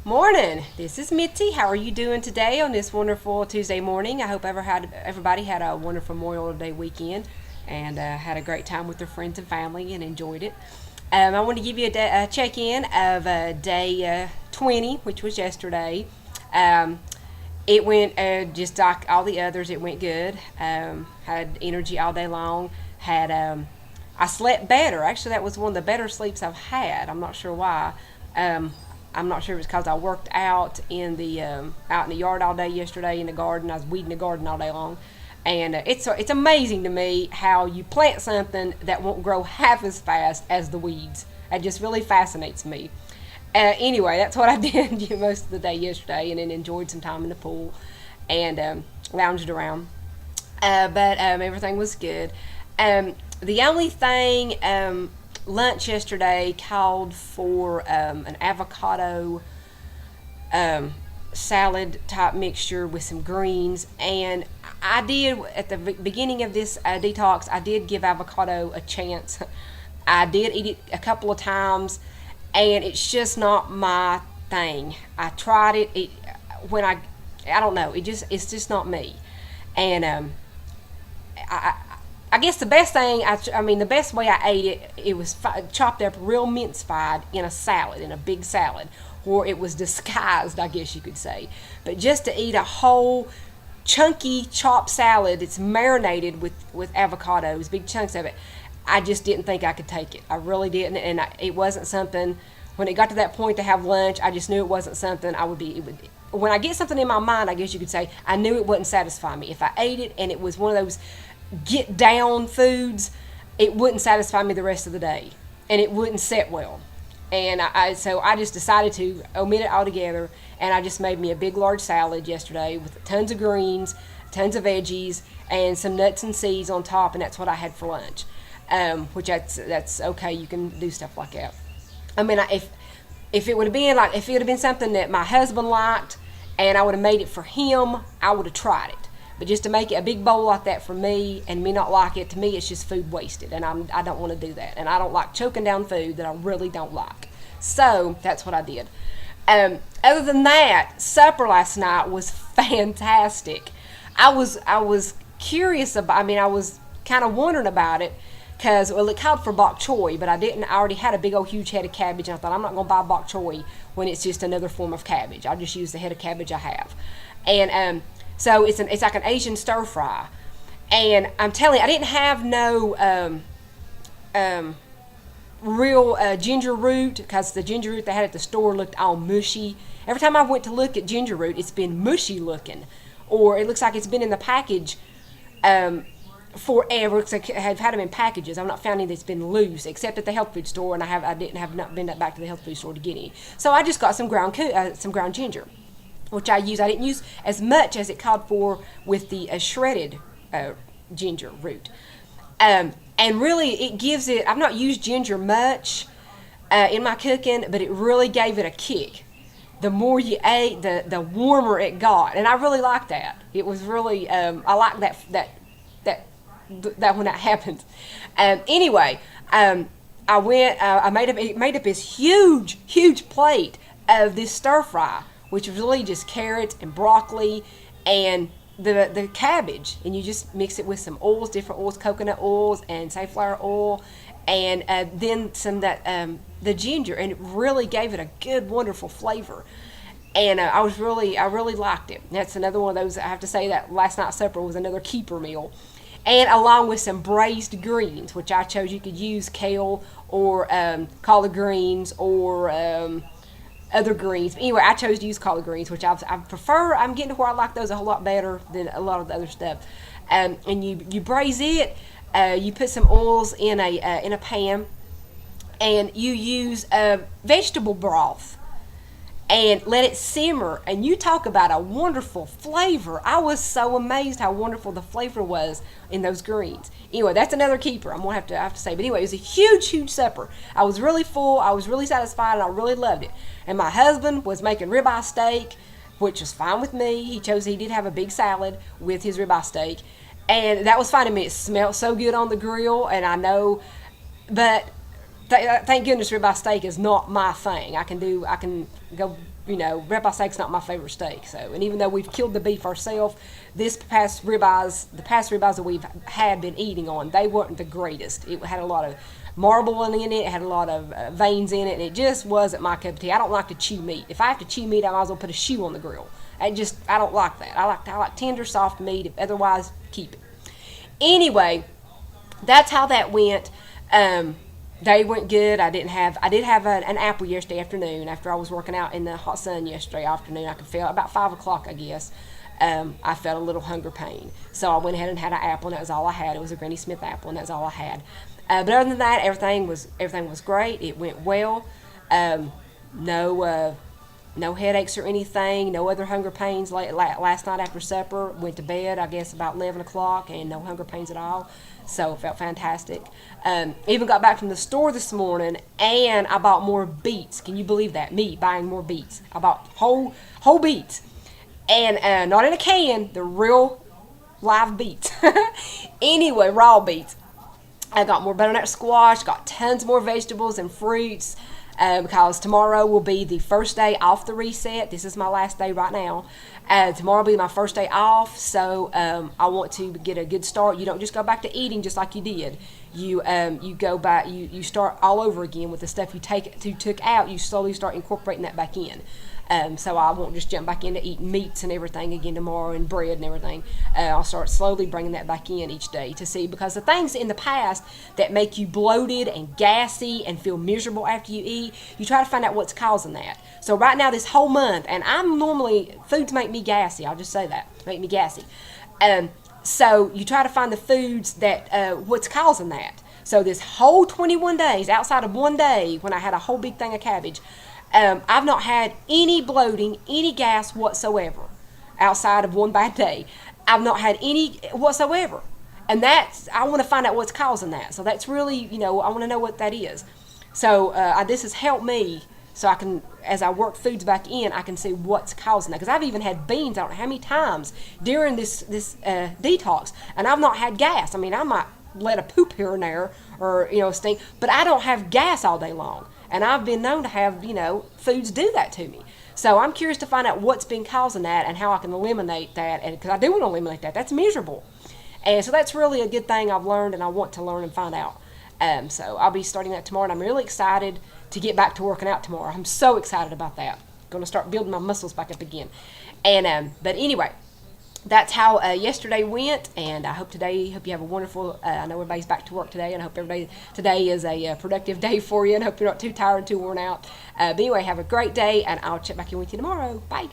Morning. This is Mitzi. How are you doing today on this wonderful Tuesday morning? I hope everybody had a wonderful Memorial Day weekend and had a great time with their friends and family and enjoyed it. I want to give you a check-in of day 20, which was yesterday. Um, it went just like all the others. It went good. Had energy all day long. Had I slept better. Actually, that was one of the better sleeps I've had. I'm not sure why. Um, I'm not sure if it's because I worked out in the yard all day yesterday in the garden. I was weeding the garden all day long, and it's amazing to me how you plant something that won't grow half as fast as the weeds. It just really fascinates me. Anyway, that's what I did most of the day yesterday, and then enjoyed some time in the pool and lounged around. But everything was good. The only thing lunch yesterday called for an avocado salad type mixture with some greens, and I did at the beginning of this detox. I did give avocado a chance. I did eat it a couple of times, and it's just not my thing. I tried it, when I don't know, it's just not me. And I, I guess the best thing, I mean, the best way I ate it, it was chopped up real mince-fied in a salad, in a big salad, or it was disguised, I guess you could say. But just to eat a whole chunky chopped salad that's marinated with avocados, big chunks of it, I just didn't think I could take it. I really didn't, and it wasn't something. When it got to that point to have lunch, I just knew it wasn't something I would be. When I get something in my mind, I guess you could say, I knew it wouldn't satisfy me. If I ate it and it was one of those get down foods, it wouldn't satisfy me the rest of the day, and it wouldn't set well. And so I just decided to omit it altogether, and I just made me a big large salad yesterday with tons of greens, tons of veggies, and some nuts and seeds on top, and that's what I had for lunch. Which that's okay. You can do stuff like that. I mean, if it would have been like, if it would have been something that my husband liked and I would have made it for him, I would have tried it. But just to make it a big bowl like that for me and me not like it, to me it's just food wasted, and I don't want to do that. And I don't like choking down food that I really don't like. So that's what I did. Other than that, supper last night was fantastic. I was curious about. I mean, I was kind of wondering about it because, well, it called for bok choy, but I didn't. I already had a big old huge head of cabbage, and I thought I'm not going to buy bok choy when it's just another form of cabbage. I'll just use the head of cabbage I have, and so it's like an Asian stir fry, and I'm telling you, I didn't have no real ginger root, because the ginger root they had at the store looked all mushy. Every time I went to look at ginger root, it's been mushy looking, or it looks like it's been in the package forever. Because I have had them in packages. I've not found any that's been loose, except at the health food store, and I didn't have not been back to the health food store to get any. So I just got some ground ginger, which I use. I didn't use as much as it called for with the shredded ginger root. And really, it gives it. I've not used ginger much in my cooking, but it really gave it a kick. The more you ate, the warmer it got, and I really liked that. It was really I like that when that happened. Anyway, I went. I made up this huge plate of this stir fry, which was really just carrots and broccoli and the cabbage, and you just mix it with some oils, different oils, coconut oils and safflower oil, and then some the ginger, and it really gave it a good, wonderful flavor. And I really liked it. That's another one of those. I have to say that last night's supper was another keeper meal, and along with some braised greens, which I chose. You could use kale or collard greens or other greens. But anyway, I chose to use collard greens, which I prefer. I'm getting to where I like those a whole lot better than a lot of the other stuff. And you braise it. You put some oils in a pan, and you use vegetable broth and let it simmer. And you talk about a wonderful flavor. I was so amazed how wonderful the flavor was in those greens. Anyway, that's another keeper. I'm gonna have to say. But anyway, it was a huge supper. I was really full. I was really satisfied, and I really loved it. And my husband was making ribeye steak, which was fine with me. He did have a big salad with his ribeye steak, and that was fine to me. It smelled so good on the grill, and I know, but thank goodness ribeye steak is not my thing. I can go, ribeye steak's not my favorite steak. So, and even though we've killed the beef ourselves, the past ribeyes that we've had been eating on, they weren't the greatest. It had a lot of marble in it, it had a lot of veins in it, and it just wasn't my cup of tea. I don't like to chew meat. If I have to chew meat, I might as well put a shoe on the grill. I don't like that. I like tender, soft meat. Otherwise, keep it. Anyway, that's how that went. They went good. I did have an apple yesterday afternoon after I was working out in the hot sun yesterday afternoon. I could feel about 5 o'clock, I guess. I felt a little hunger pain, so I went ahead and had an apple, and that was all I had. It was a Granny Smith apple, and that's all I had. But other than that, everything was great. It went well. No headaches or anything. No other hunger pains. Last night after supper, went to bed, I guess about 11 o'clock, and no hunger pains at all. So it felt fantastic. Even got back from the store this morning, and I bought more beets. Can you believe that? Me buying more beets. I bought whole beets, and not in a can. The real live beets. Anyway, raw beets. I got more butternut squash. Got tons more vegetables and fruits. Because tomorrow will be the first day off the reset. This is my last day right now. Tomorrow will be my first day off, so I want to get a good start. You don't just go back to eating just like you did. You go back. You start all over again with the stuff you took out. You slowly start incorporating that back in. So I won't just jump back into eating meats and everything again tomorrow and bread and everything. I'll start slowly bringing that back in each day to see, because the things in the past that make you bloated and gassy and feel miserable after you eat, you try to find out what's causing that. So right now, this whole month, and foods make me gassy. I'll just say that, make me gassy. So you try to find the foods that what's causing that. So this whole 21 days, outside of one day when I had a whole big thing of cabbage, I've not had any bloating, any gas whatsoever, outside of one bad day. I've not had any whatsoever. And I want to find out what's causing that. So that's really, I want to know what that is. So this has helped me, so I can, as I work foods back in, I can see what's causing that. Because I've even had beans, I don't know how many times during this detox, and I've not had gas. I mean, I might let a poop here and there, or, stink, but I don't have gas all day long. And I've been known to have, foods do that to me. So I'm curious to find out what's been causing that and how I can eliminate that. And because I do want to eliminate that. That's miserable. And so that's really a good thing I've learned, and I want to learn and find out. So I'll be starting that tomorrow, and I'm really excited to get back to working out tomorrow. I'm so excited about that. Going to start building my muscles back up again. And but anyway, that's how yesterday went, and I hope you have a wonderful, I know everybody's back to work today, and I hope everybody today is a productive day for you, and I hope you're not too tired, too worn out. But anyway, have a great day, and I'll check back in with you tomorrow. Bye.